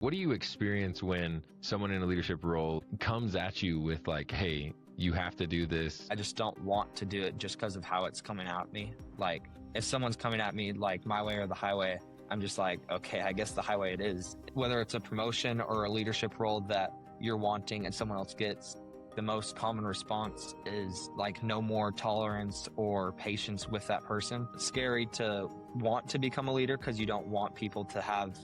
What do you experience when someone in a leadership role comes at you with like, hey, you have to do this? I just don't want to do it just because of how it's coming at me. Like, if someone's coming at me like my way or the highway, I'm just like, okay, I guess the highway it is. Whether it's a promotion or a leadership role that you're wanting and someone else gets, the most common response is like no more tolerance or patience with that person. It's scary to want to become a leader because you don't want people to have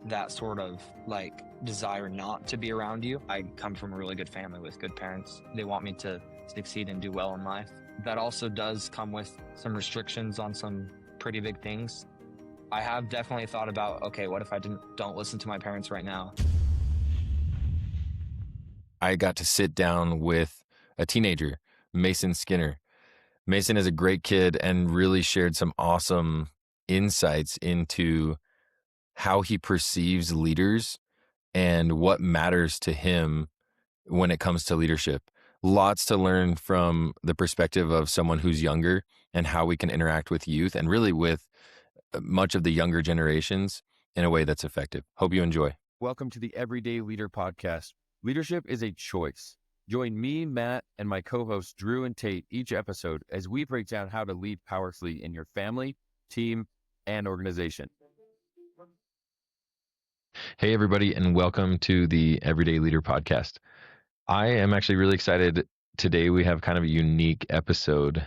that sort of like desire not to be around you. I come from a really good family with good parents. They want me to succeed and do well in life. That also does come with some restrictions on some pretty big things. I have definitely thought about, okay, what if I don't listen to my parents right now? I got to sit down with a teenager, Mason Skinner. Mason is a great kid and really shared some awesome insights into how he perceives leaders and what matters to him when it comes to leadership. Lots to learn from the perspective of someone who's younger and how we can interact with youth and really with much of the younger generations in a way that's effective. Hope you enjoy. Welcome to the Everyday Leader Podcast. Leadership is a choice. Join me, Matt, and my co-hosts Drew and Tate each episode as we break down how to lead powerfully in your family, team, and organization. Hey, everybody, and welcome to the Everyday Leader Podcast. I am actually really excited. Today we have kind of a unique episode,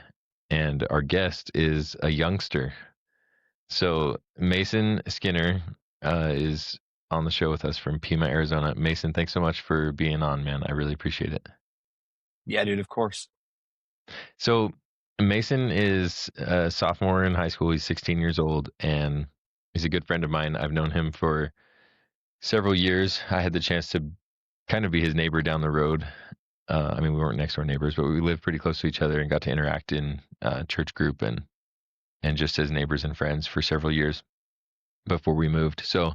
and our guest is a youngster. So Mason Skinner is on the show with us from Pima, Arizona. Mason, thanks so much for being on, man. I really appreciate it. Yeah, dude, of course. So Mason is a sophomore in high school. He's 16 years old, and he's a good friend of mine. I've known him for several years. I had the chance to kind of be his neighbor down the road. I mean, we weren't next door neighbors, but we lived pretty close to each other and got to interact in church group and just as neighbors and friends for several years before we moved. So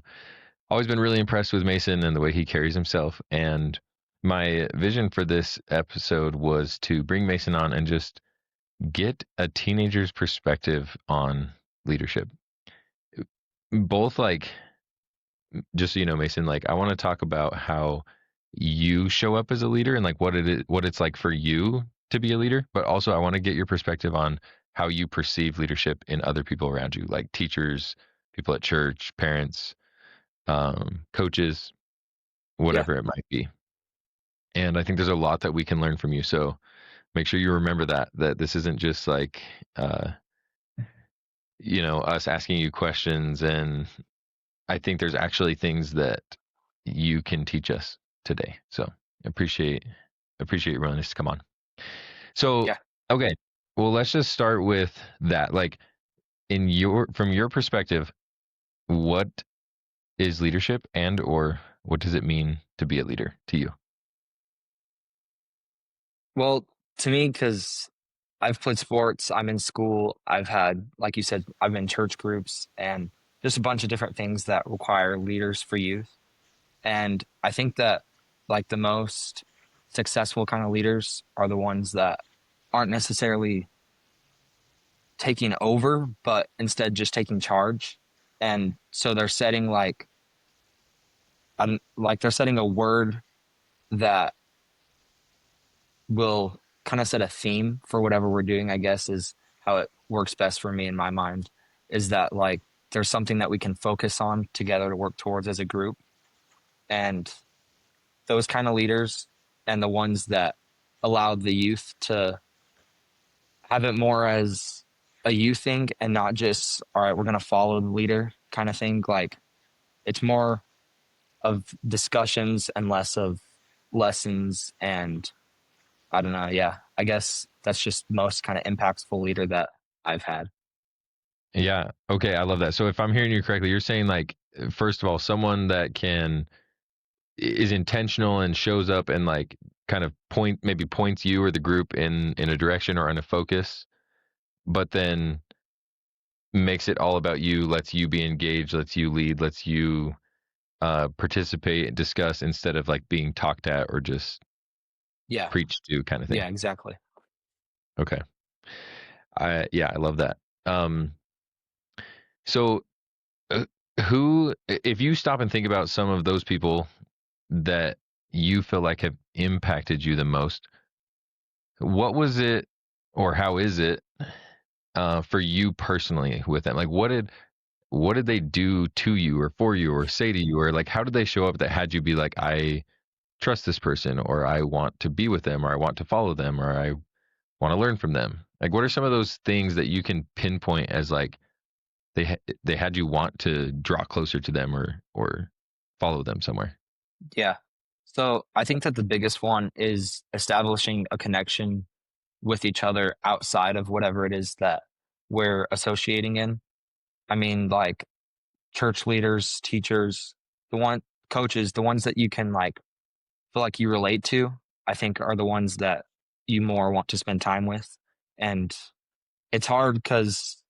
always been really impressed with Mason and the way he carries himself. And my vision for this episode was to bring Mason on and just get a teenager's perspective on leadership. Both like, just so you know, Mason, like I want to talk about how you show up as a leader and like what it is, what it's like for you to be a leader, but also I want to get your perspective on how you perceive leadership in other people around you, like teachers, people at church, parents, coaches, whatever it might be. And I think there's a lot that we can learn from you. So make sure you remember that this isn't just like, us asking you questions. And I think there's actually things that you can teach us today. So appreciate your willingness to come on. So, Yeah. Okay, well, let's just start with that. Like from your perspective, what is leadership and or what does it mean to be a leader to you? Well, to me, because I've played sports, I'm in school, I've had, like you said, I've been in church groups and just a bunch of different things that require leaders for youth. And I think that like the most successful kind of leaders are the ones that aren't necessarily taking over, but instead just taking charge. And so they're setting they're setting a word that will kind of set a theme for whatever we're doing, I guess, is how it works best for me in my mind, is that like there's something that we can focus on together to work towards as a group. And those kind of leaders and the ones that allow the youth to have it more as a youth thing and not just, all right, we're going to follow the leader kind of thing. Like it's more of discussions and less of lessons. And I don't know. Yeah, I guess that's just most kind of impactful leader that I've had. Yeah. Okay. I love that. So if I'm hearing you correctly, you're saying like, first of all, someone that is intentional and shows up and like kind of points you or the group in a direction or in a focus, but then makes it all about you, lets you be engaged, lets you lead, lets you participate, discuss instead of like being talked at or just Yeah. preached to kind of thing. Yeah, exactly. Okay. I love that. So if you stop and think about some of those people that you feel like have impacted you the most, what was it or how is it for you personally with them? Like, what did they do to you or for you or say to you, or like how did they show up that had you be like, I trust this person, or I want to be with them, or I want to follow them, or I want to learn from them? Like, what are some of those things that you can pinpoint as like they had you want to draw closer to them or follow them somewhere? Yeah. So I think that the biggest one is establishing a connection with each other outside of whatever it is that we're associating in. I mean, like church leaders, teachers, the one coaches, the ones that you can like feel like you relate to, I think are the ones that you more want to spend time with. And it's hard because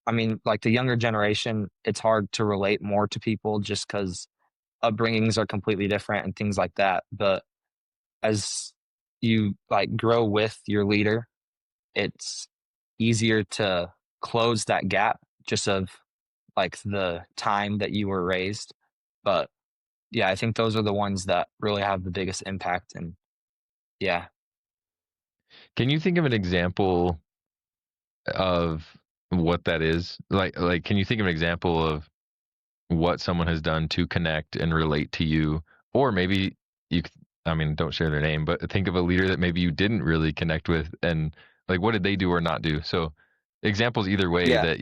I mean, like the younger generation, it's hard to relate more to people just because upbringings are completely different and things like that. But as you like grow with your leader, it's easier to close that gap just of like the time that you were raised. But yeah, I think those are the ones that really have the biggest impact. And yeah, Can you think of an example of what that is? Like can you think of an example of what someone has done to connect and relate to you, or maybe you I mean, don't share their name, but think of a leader that maybe you didn't really connect with, and like what did they do or not do? So examples either way yeah, that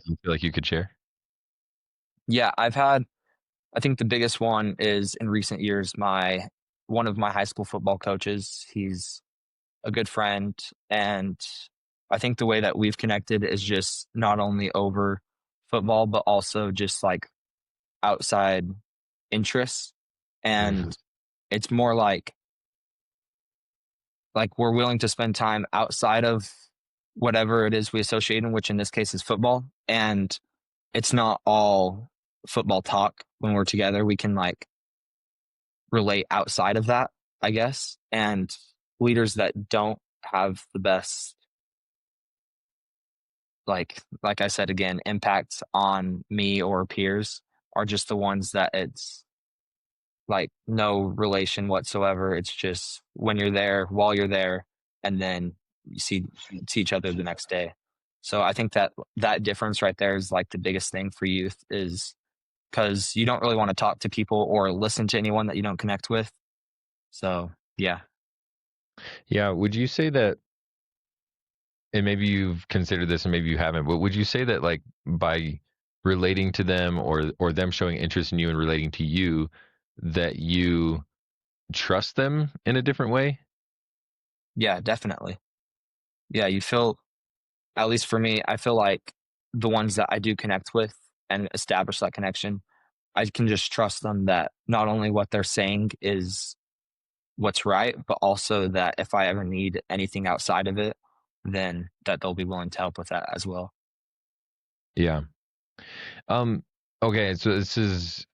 you feel like you could share. yeah. I think the biggest one is in recent years, one of my high school football coaches, he's a good friend. And I think the way that we've connected is just not only over football, but also just like outside interests. Mhm. And it's more like we're willing to spend time outside of whatever it is we associate in, which in this case is football. And it's not all football talk when we're together. We can like relate outside of that, I guess. And leaders that don't have the best like I said again, impacts on me or peers are just the ones that it's like no relation whatsoever. It's just when you're there, while you're there, and then you see each other the next day. So I think that that difference right there is like the biggest thing for youth is because you don't really want to talk to people or listen to anyone that you don't connect with. So yeah, Yeah, would you say that, and maybe you've considered this and maybe you haven't, but would you say that like by relating to them or them showing interest in you and relating to you, that you trust them in a different way? yeah, definitely. Yeah, you feel at least for me, I feel like the ones that I do connect with and establish that connection, I can just trust them that not only what they're saying is what's right, but also that if I ever need anything outside of it, then that they'll be willing to help with that as well. Yeah. Um, okay, so this is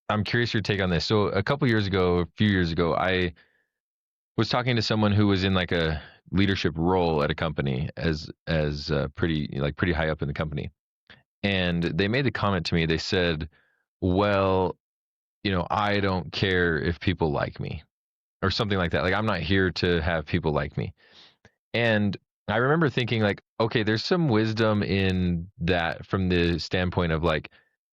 I'm curious your take on this. So a couple years ago, a few years ago, I was talking to someone who was in like a leadership role at a company as pretty like pretty high up in the company. And they made the comment to me. They said, "Well, I don't care if people like me." Or something like that. Like I'm not here to have people like me. And I remember thinking like, okay, there's some wisdom in that from the standpoint of like,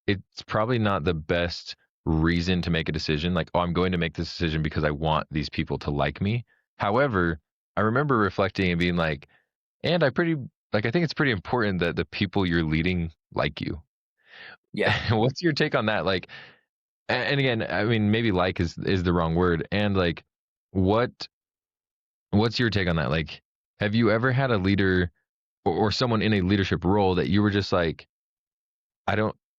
it's probably not the best reason to make a decision. Like, oh, I'm going to make this decision because I want these people to like me. However, I remember reflecting and being like, and I think it's pretty important that the people you're leading like you. Yeah. What's your take on that? Like, and again, I mean, maybe like is the wrong word. And like, what what's your take on that? Like, have you ever had a leader or someone in a leadership role that you were just like,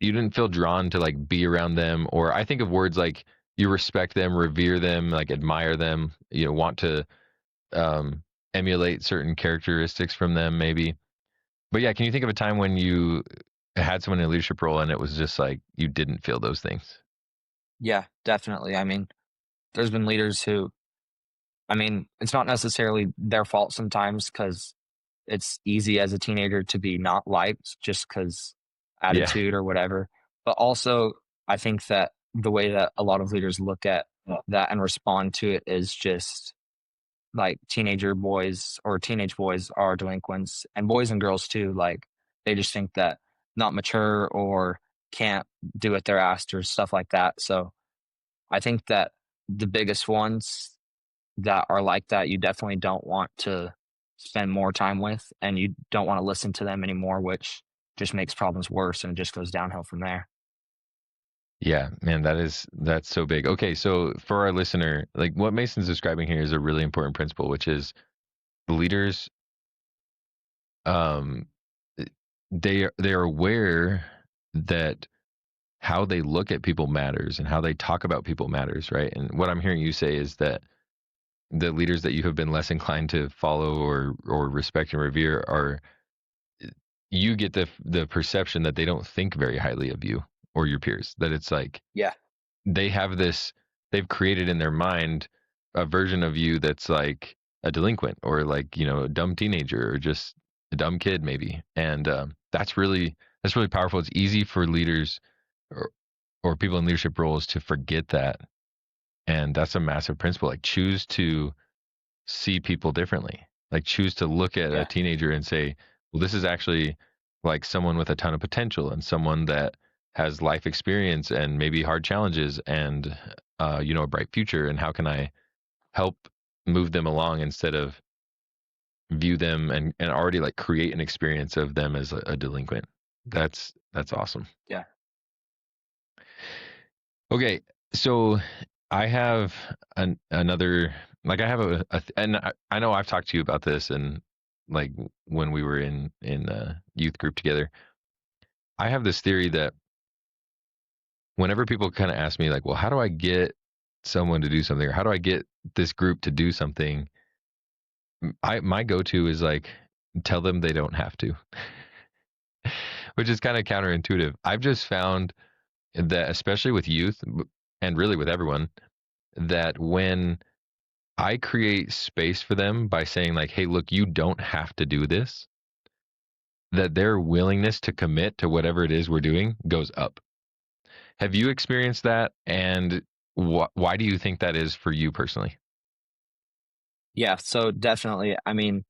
you didn't feel drawn to like be around them? Or I think of words like you respect them, revere them, like admire them, want to um, emulate certain characteristics from them, maybe. But yeah, can you think of a time when you had someone in a leadership role and it was just like you didn't feel those things? Yeah, definitely. I mean, there's been leaders who, I mean, it's not necessarily their fault sometimes because it's easy as a teenager to be not liked just because Yeah. attitude or whatever. But also, I think that the way that a lot of leaders look at that and respond to it is just like teenager boys or teenage boys are delinquents, and boys and girls too. Like they just think that not mature or can't do what they're asked or stuff like that. So I think that the biggest ones that are like that, you definitely don't want to spend more time with, and you don't want to listen to them anymore, which just makes problems worse and it just goes downhill from there. Yeah, man, that's so big. Okay, so for our listener, like what Mason's describing here is a really important principle, which is leaders um they are aware that how they look at people matters and how they talk about people matters, right? And what I'm hearing you say is that the leaders that you have been less inclined to follow or respect and revere are you get the perception that they don't think very highly of you or your peers. That it's like Yeah. they have this they've created in their mind a version of you that's like a delinquent or like a dumb teenager or just a dumb kid maybe, and that's really powerful. It's easy for leaders or people in leadership roles to forget that, and that's a massive principle. Like choose to see people differently. Like choose to look at a Yeah. teenager and say, well, this is actually like someone with a ton of potential and someone that has life experience and maybe hard challenges and a bright future. And how can I help move them along instead of view them and already like create an experience of them as a delinquent. That's awesome. Yeah. Okay, so I have another like I have and I know I've talked to you about this and like when we were in youth group together. I have this theory that whenever people kind of ask me like, well, how do I get someone to do something or how do I get this group to do something? I my go-to is like tell them they don't have to, which is kind of counterintuitive. I've just found that especially with youth and really with everyone that when I create space for them by saying like, "Hey, look, you don't have to do this." That their willingness to commit to whatever it is we're doing goes up. Have you experienced that? And why do you think that is for you personally? Yeah. So definitely, I mean,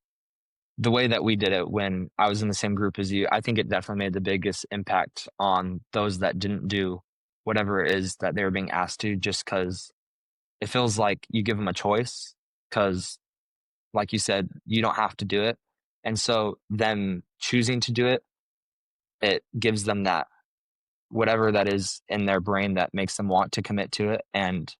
the way that we did it when I was in the same group as you, I think it definitely made the biggest impact on those that didn't do whatever it is that they were being asked to, just because it feels like you give them a choice. Because, like you said, you don't have to do it. And so, them choosing to do it, it gives them that whatever that is in their brain that makes them want to commit to it. And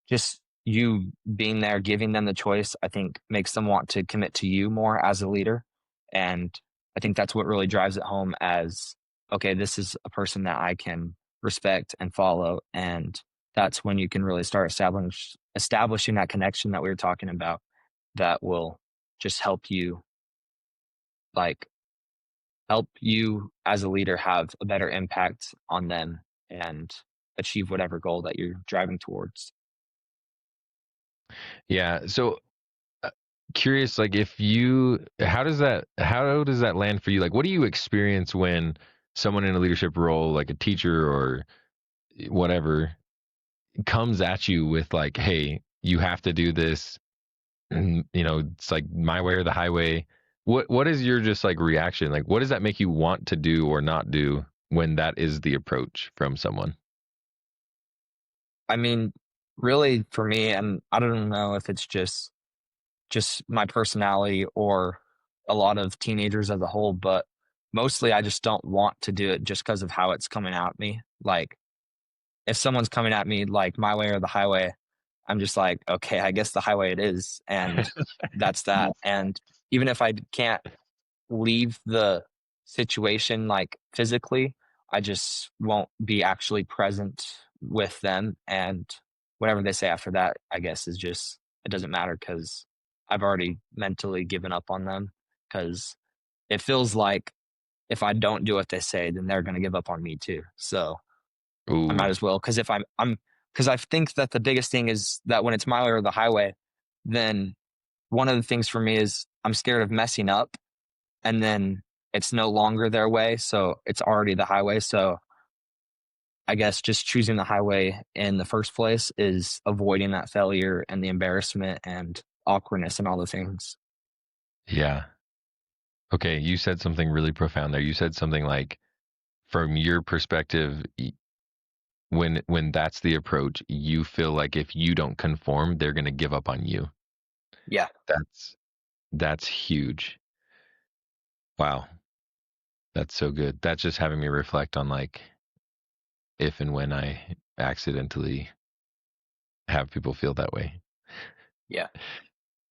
just you being there, giving them the choice, I think makes them want to commit to you more as a leader. And I think that's what really drives it home as, okay, this is a person that I can respect and follow. And that's when you can really start establishing that connection that we were talking about that will just like help you as a leader have a better impact on them and achieve whatever goal that you're driving towards. Yeah. So uh, curious, like if you, how does that land for you? Like, what do you experience when someone in a leadership role, like a teacher or whatever, comes at you with like, "Hey, you have to do this." And, it's like my way or the highway. What is your just like reaction? Like, what does that make you want to do or not do when that is the approach from someone? I mean, really for me, and I don't know if it's just my personality or a lot of teenagers as a whole, but mostly I just don't want to do it just because of how it's coming at me. Like if someone's coming at me like my way or the highway, I'm just like, okay, I guess the highway it is, and that's that. And even if I can't leave the situation like physically, I just won't be actually present with them. And whatever they say after that, I guess is just, it doesn't matter because I've already mentally given up on them. Because it feels like if I don't do what they say, then they're going to give up on me too. So I Ooh, might as well. Because if because I think that the biggest thing is that when it's my way or the highway, then one of the things for me is I'm scared of messing up, and then it's no longer their way, so it's already the highway. So I guess just choosing the highway in the first place is avoiding that failure and the embarrassment and awkwardness and all the things. Yeah. Okay, you said something really profound there. You said something like, from your perspective, when that's the approach, you feel like if you don't conform, they're going to give up on you. Yeah, That's that's huge. Wow, that's so good. That's just having me reflect on like if and when I accidentally have people feel that way. yeah,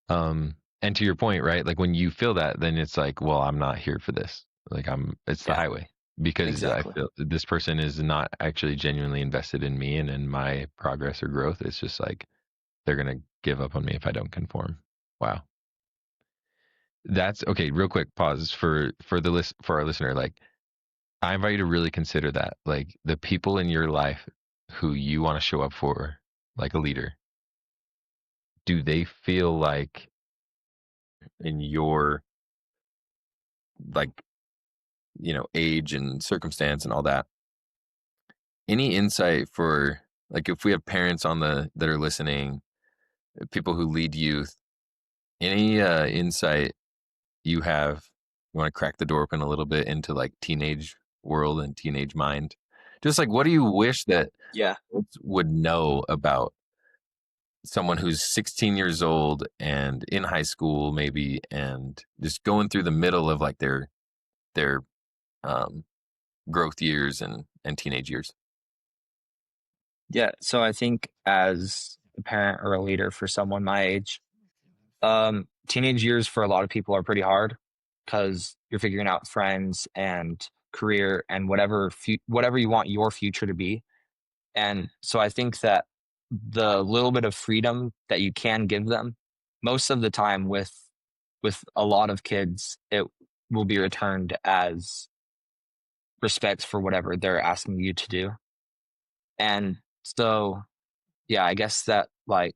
And to your point, right? Like when you feel that, then it's like, well, I'm not here for this. Like it's the yeah, highway because I exactly. feel this person is not actually genuinely invested in me and in my progress or growth. It's just like they're gonna give up on me if I don't conform. Wow. That's okay. Real quick, pause for the list for our listener. Like, I invite you to really consider that. Like, the people in your life who you want to show up for, like a leader, do they feel like in your like age and circumstance and all that? Any insight for like if we have parents on the that are listening, people who lead youth, any insight you have, you want to crack the door open a little bit into like teenage world and teenage mind, just like what do you wish that Yeah. folks would know about someone who's 16 years old and in high school maybe and just going through the middle of like their um growth years and teenage years. Yeah. So I think as a parent or a leader for someone my age, teenage years for a lot of people are pretty hard because you're figuring out friends and career and whatever you want your future to be. And so I think that the little bit of freedom that you can give them, most of the time with a lot of kids, it will be returned as respect for whatever they're asking you to do. And so, yeah, I guess that like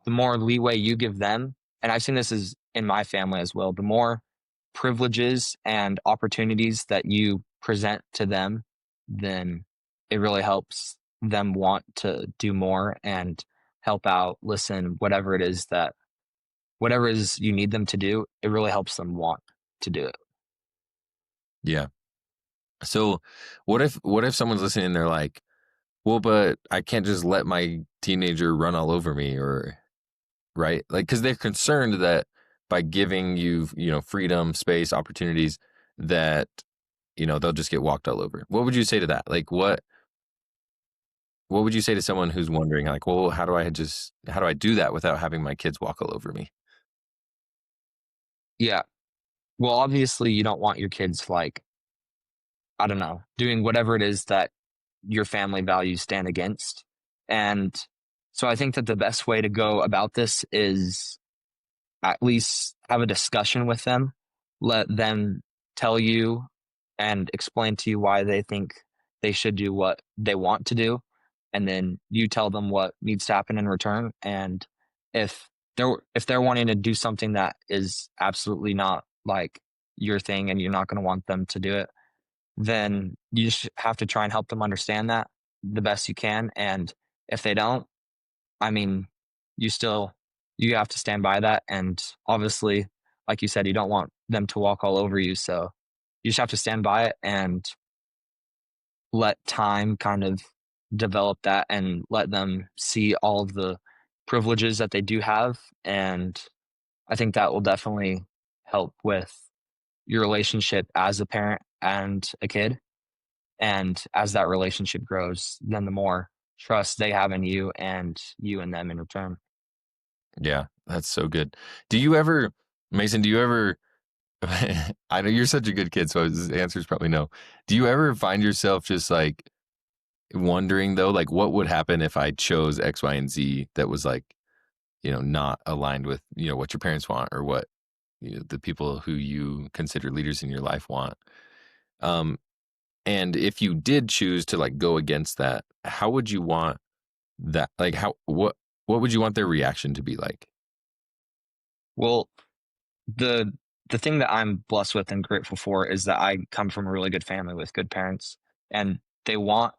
the more leeway you give them, and I've seen this is in my family as well, the more privileges and opportunities that you present to them, then it really helps them want to do more and help out, listen, whatever it is you need them to do, it really helps them want to do it. Yeah. So what if someone's listening and they're like, well, but I can't just let my teenager run all over me, or right? Like, because they're concerned that by giving you, freedom, space, opportunities, that, they'll just get walked all over. What would you say to that? Like, what would you say to someone who's wondering, like, well, how do I do that without having my kids walk all over me? Yeah. Well, obviously you don't want your kids like, I don't know, doing whatever it is that your family values stand against. And so I think that the best way to go about this is at least have a discussion with them, let them tell you and explain to you why they think they should do what they want to do. And then you tell them what needs to happen in return. And if if they're wanting to do something that is absolutely not like your thing and you're not going to want them to do it, then you just have to try and help them understand that the best you can. And if they don't, I mean, you still you have to stand by that. And obviously, like you said, you don't want them to walk all over you. So you just have to stand by it and let time kind of develop that and let them see all of the privileges that they do have. And I think that will definitely help with your relationship as a parent and a kid. And as that relationship grows, then the more trust they have in you and you and them in return. Yeah, that's so good. Do you ever, Mason? Do you ever? I know you're such a good kid, so the answer is probably no. Do you ever find yourself just like wondering though, like what would happen if I chose X, Y, and Z that was like, not aligned with, what your parents want or what the people who you consider leaders in your life want. Um, and if you did choose to like go against that, how would you want that? Like, what would you want their reaction to be like? Well, the the thing that I'm blessed with and grateful for is that I come from a really good family with good parents, and they want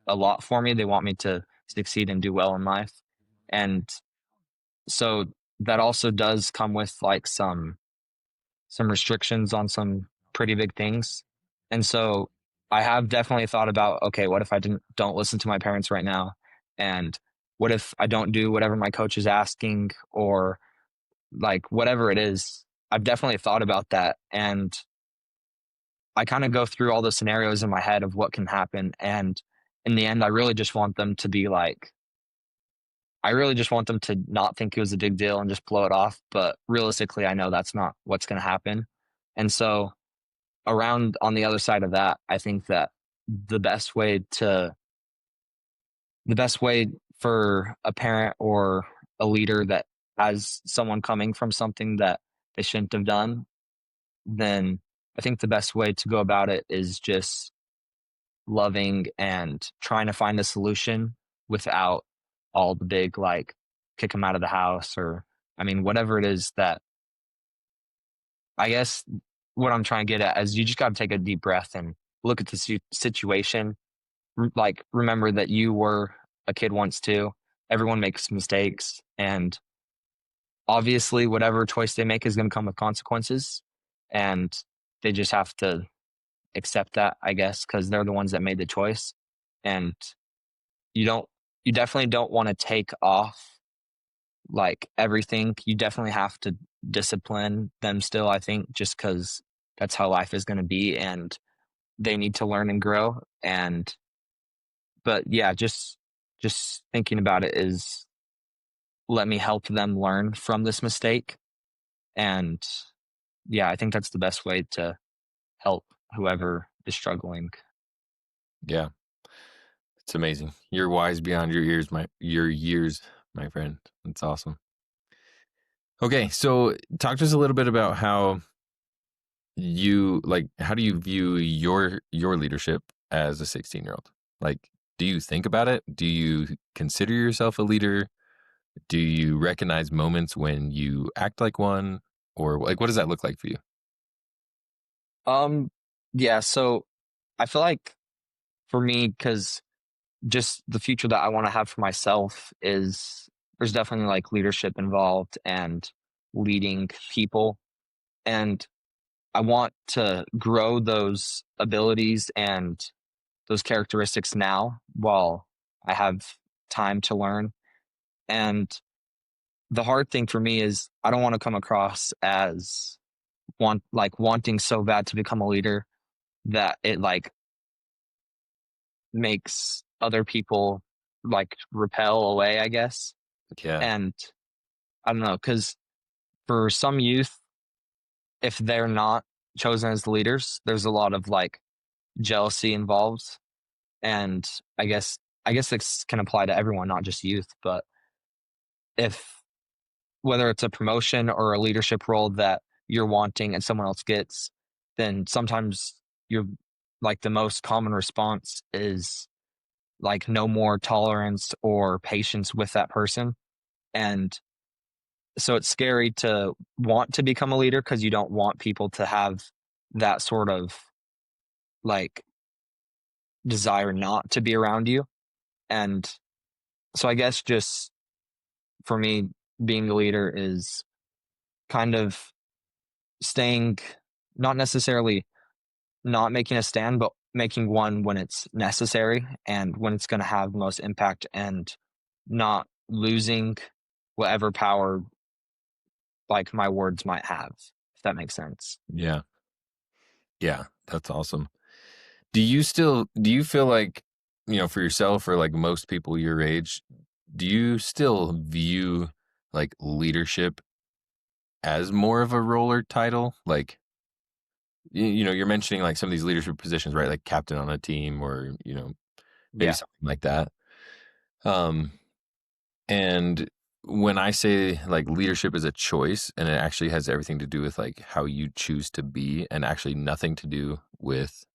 a lot for me. They want me to succeed and do well in life. And so that also does come with like some restrictions on some pretty big things. And so I have definitely thought about, okay, what if I don't listen to my parents right now? And what if I don't do whatever my coach is asking, or like whatever it is? I've definitely thought about that. And I kind of go through all the scenarios in my head of what can happen. And in the end, I really just want them to be like, I really just want them to not think it was a big deal and just blow it off. But realistically, I know that's not what's going to happen. And so around on the other side of that, I think that the best way to the best way for a parent or a leader that has someone coming from something that they shouldn't have done, then I think the best way to go about it is just loving and trying to find a solution without all the big like kick them out of the house, or I mean whatever it is that I guess what I'm trying to get at is you just got to take a deep breath and look at the situation. Like, remember that you were a kid once too. Everyone makes mistakes, and obviously, whatever choice they make is going to come with consequences, and they just have to accept that, I guess, because they're the ones that made the choice. And you don't, you definitely don't want to take off like everything. You definitely have to discipline them still, I think, just because that's how life is going to be, and they need to learn and grow. And but yeah, just thinking about it is let me help them learn from this mistake. And yeah, I think that's the best way to help whoever is struggling. Yeah, it's amazing. You're wise beyond your years, my friend. That's awesome. Okay, so talk to us a little bit about how do you view your leadership as a 16-year-old? Like, do you think about it? Do you consider yourself a leader? Do you recognize moments when you act like one? Or like what does that look like for you? Um, yeah, so I feel like for me, because just the future that I want to have for myself is there's definitely like leadership involved and leading people. And I want to grow those abilities and those characteristics now while I have time to learn. And the hard thing for me is I don't want to come across as wanting so bad to become a leader that it like makes other people like repel away, I guess. Yeah. And I don't know, because for some youth, if they're not chosen as the leaders, there's a lot of like jealousy involved. And I guess this can apply to everyone, not just youth. But if whether it's a promotion or a leadership role that you're wanting and someone else gets, then sometimes you're like the most common response is like no more tolerance or patience with that person. And so it's scary to want to become a leader because you don't want people to have that sort of like desire not to be around you. And so I guess just for me, being the leader is kind of staying, not necessarily not making a stand, but making one when it's necessary and when it's going to have the most impact, and not losing whatever power like my words might have, if that makes sense. Yeah. Yeah. That's awesome. Do you feel like, for yourself or like most people your age, do you still view like leadership as more of a role or title? Like, you're mentioning like some of these leadership positions, right? Like captain on a team or, maybe Yeah. something like that. Um, and when I say like leadership is a choice and it actually has everything to do with like how you choose to be and actually nothing to do with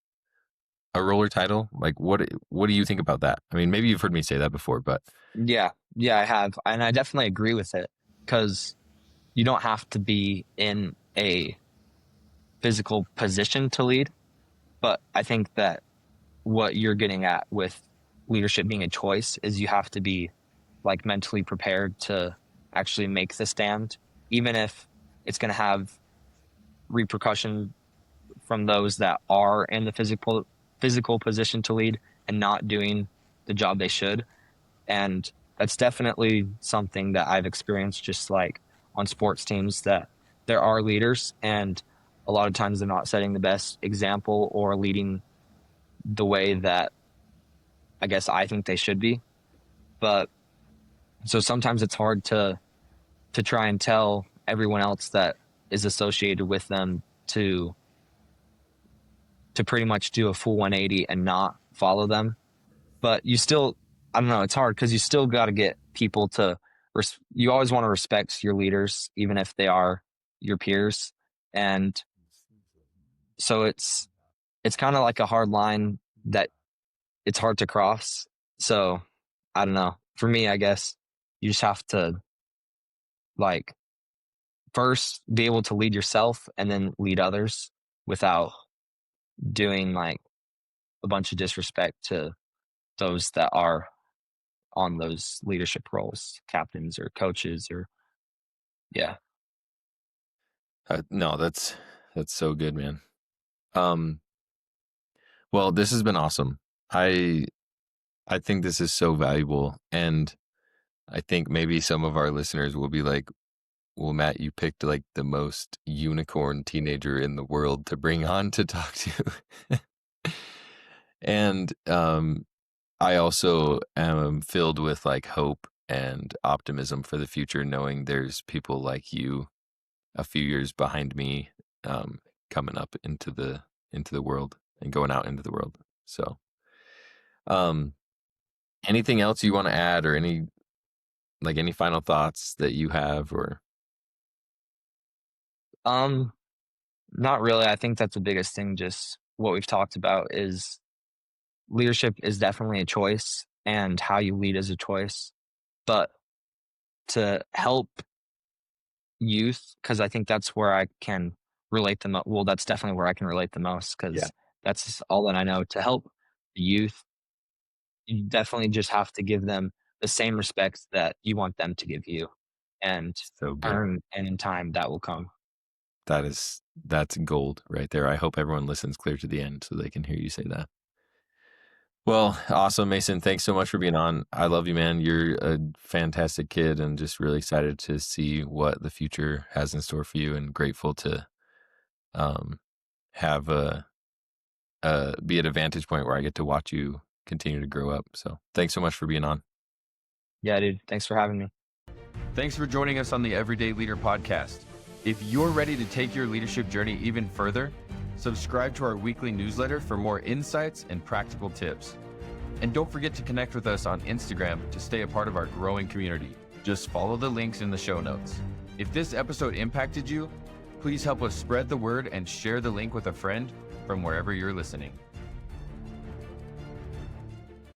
a role or title, like what do you think about that? I mean, maybe you've heard me say that before, but Yeah. Yeah, I have. And I definitely agree with it because you don't have to be in a physical position to lead. But I think that what you're getting at with leadership being a choice is you have to be like mentally prepared to actually make the stand, even if it's going to have repercussion from those that are in the physical position to lead and not doing the job they should. And that's definitely something that I've experienced just like on sports teams, that there are leaders and a lot of times they're not setting the best example or leading the way that I guess I think they should be. But so sometimes it's hard to try and tell everyone else that is associated with them to pretty much do a full 180 and not follow them. But you still, I don't know, it's hard because you still got to get people to, you always want to respect your leaders, even if they are your peers. And so it's kind of like a hard line that it's hard to cross. So I don't know. For me, I guess you just have to like first be able to lead yourself and then lead others without doing like a bunch of disrespect to those that are on those leadership roles, captains or coaches or yeah. No, that's so good, man. Well, this has been awesome. I think this is so valuable, and I think maybe some of our listeners will be like, "Well, Matt, you picked like the most unicorn teenager in the world to bring on to talk to." And I also am filled with like hope and optimism for the future, knowing there's people like you a few years behind me, coming up into the world and going out into the world. So, um, anything else you want to add, or any final thoughts that you have, or Um, Not really. I think that's the biggest thing, just what we've talked about is leadership is definitely a choice and how you lead is a choice. But to help youth, because I think that's where I can relate the most. Well, that's definitely where I can relate the most yeah, because that's all that I know. To help the youth, you definitely just have to give them the same respect that you want them to give you, and so good. and in time that will come. That's gold right there. I hope everyone listens clear to the end so they can hear you say that. Well, awesome, Mason. Thanks so much for being on. I love you, man. You're a fantastic kid, and just really excited to see what the future has in store for you, and grateful to um, have be at a vantage point where I get to watch you continue to grow up. So thanks so much for being on. Yeah, dude. Thanks for having me. Thanks for joining us on the Everyday Leader podcast. If you're ready to take your leadership journey even further, subscribe to our weekly newsletter for more insights and practical tips. And don't forget to connect with us on Instagram to stay a part of our growing community. Just follow the links in the show notes. If this episode impacted you, please help us spread the word and share the link with a friend from wherever you're listening.